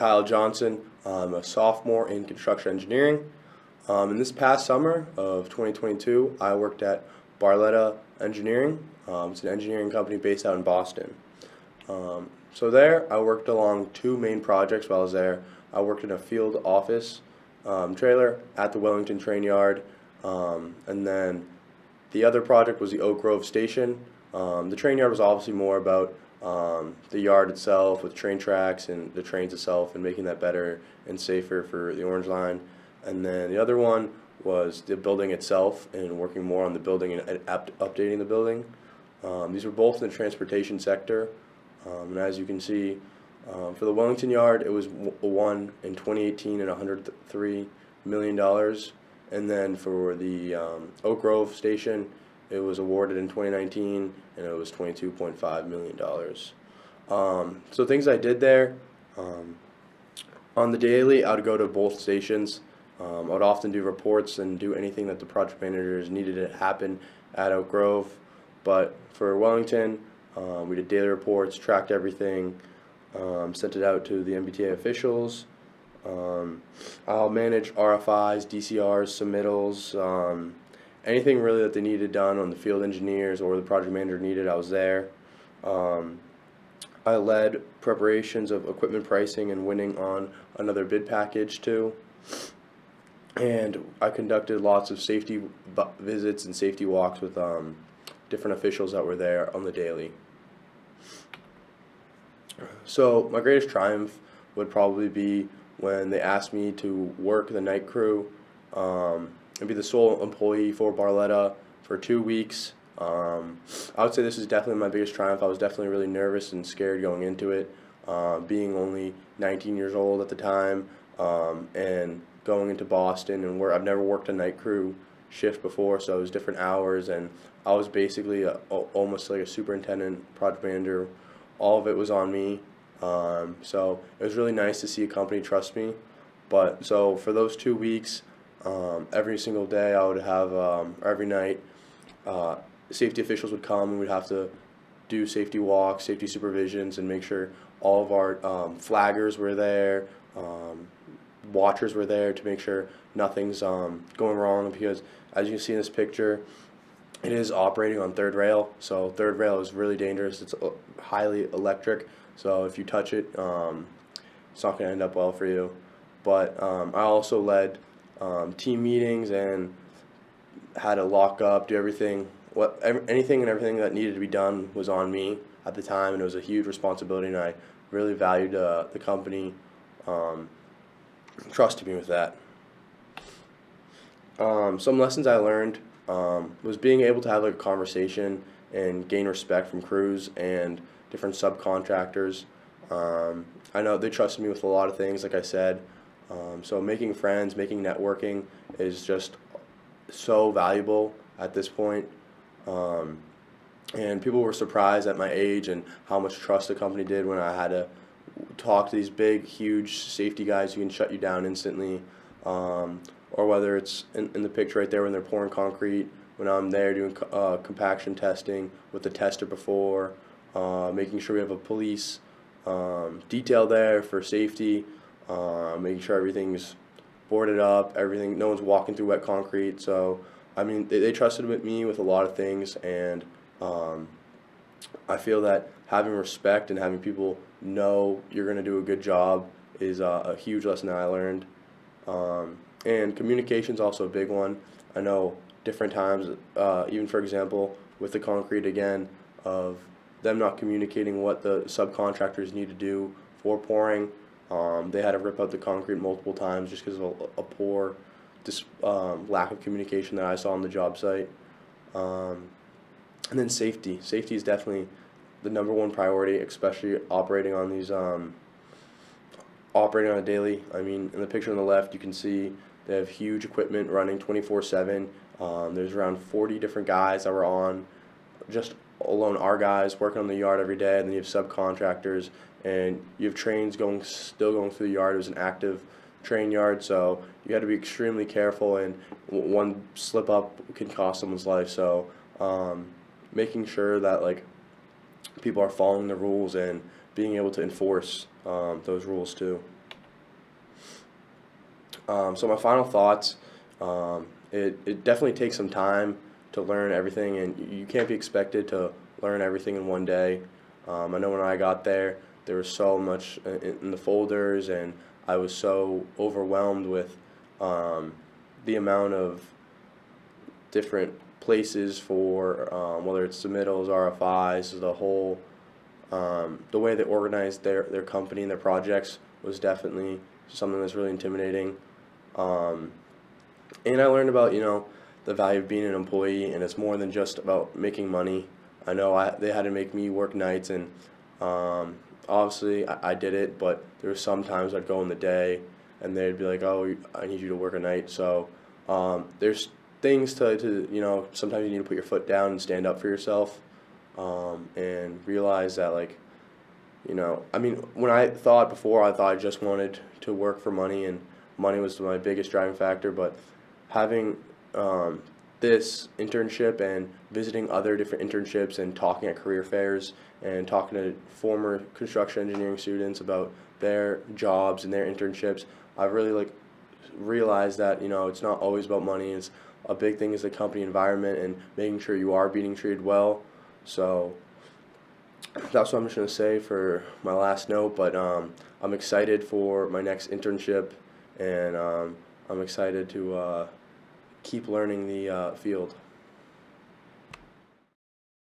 Kyle Johnson. I'm a sophomore in construction engineering. In this past summer of 2022, I worked at Barletta Engineering. It's an engineering company based out in Boston. So there, I worked along two main projects while I was there. I worked in a field office trailer at the Wellington train yard, and then the other project was the Oak Grove station. The train yard was obviously more about the yard itself with train tracks and the trains itself and making that better and safer for the Orange Line. And then the other one was the building itself and working more on the building and updating the building. These were both in the transportation sector. And as you can see, for the Wellington yard, it was won in 2018 at $103 million. And then for the Oak Grove station, it was awarded in 2019, and it was $22.5 million. So things I did there, on the daily, I would go to both stations. I would often do reports and do anything that the project managers needed to happen at Oak Grove. But for Wellington, we did daily reports, tracked everything, sent it out to the MBTA officials. I'll manage RFIs, DCRs, submittals, anything really that they needed done on the field engineers or the project manager needed, I was there. I led preparations of equipment pricing and winning on another bid package too. And I conducted lots of safety visits and safety walks with different officials that were there on the daily. So my greatest triumph would probably be when they asked me to work the night crew and be the sole employee for Barletta for 2 weeks. I would say this is definitely my biggest triumph. I was definitely really nervous and scared going into it, being only 19 years old at the time, and going into Boston and where I've never worked a night crew shift before, so it was different hours, and I was basically almost like a superintendent, project manager. All of it was on me. So it was really nice to see a company trust me. But so for those 2 weeks, every single day I would have, every night, safety officials would come and we'd have to do safety walks, safety supervisions, and make sure all of our flaggers were there, watchers were there to make sure nothing's going wrong, because as you can see in this picture, it is operating on third rail. So third rail is really dangerous. It's highly electric, so if you touch it, it's not going to end up well for you. But I also led team meetings and had to lock up, do everything. Anything and everything that needed to be done was on me at the time, and it was a huge responsibility, and I really valued the company trusted me with that. Some lessons I learned was being able to have like a conversation and gain respect from crews and different subcontractors. I know they trusted me with a lot of things, like I said. So making friends, making networking is just so valuable at this point. And people were surprised at my age and how much trust the company did when I had to talk to these big, huge safety guys who can shut you down instantly. Or whether it's in the picture right there when they're pouring concrete, when I'm there doing compaction testing with the tester before, making sure we have a police detail there for safety, making sure everything's boarded up, everything, no one's walking through wet concrete. So, I mean, they trusted me with a lot of things, and I feel that having respect and having people know you're going to do a good job is a huge lesson that I learned. And communication's also a big one. I know different times, even for example, with the concrete again, of them not communicating what the subcontractors need to do for pouring. They had to rip out the concrete multiple times just because of a poor lack of communication that I saw on the job site. And then safety. Safety is definitely the #1 priority, especially operating on these operating on a daily. I mean, in the picture on the left, you can see they have huge equipment running 24/7. There's around 40 different guys that were on, just alone our guys working on the yard every day, and then you have subcontractors, and you have trains still going through the yard. It was an active train yard, so you had to be extremely careful, and one slip up can cost someone's life. So making sure that like people are following the rules and being able to enforce those rules too. So my final thoughts, it definitely takes some time to learn everything, and you can't be expected to learn everything in one day. I know when I got there was so much in the folders, and I was so overwhelmed with um, the amount of different places for whether it's submittals, RFIs, the way they organized their company and their projects was definitely something that's really intimidating. Um, and I learned about, the value of being an employee, and it's more than just about making money. I know they had to make me work nights, and um, obviously I did it, but there were some times I'd go in the day, and they'd be like, "Oh, I need you to work a night." So there's things to sometimes you need to put your foot down and stand up for yourself, and realize that, like, I mean, when I thought before, I thought I just wanted to work for money, and money was my biggest driving factor. But having this internship and visiting other different internships and talking at career fairs and talking to former construction engineering students about their jobs and their internships, I've really realized that it's not always about money. It's a big thing is the company environment and making sure you are being treated well. So that's what I'm just going to say for my last note, but I'm excited for my next internship, and I'm excited to keep learning the field.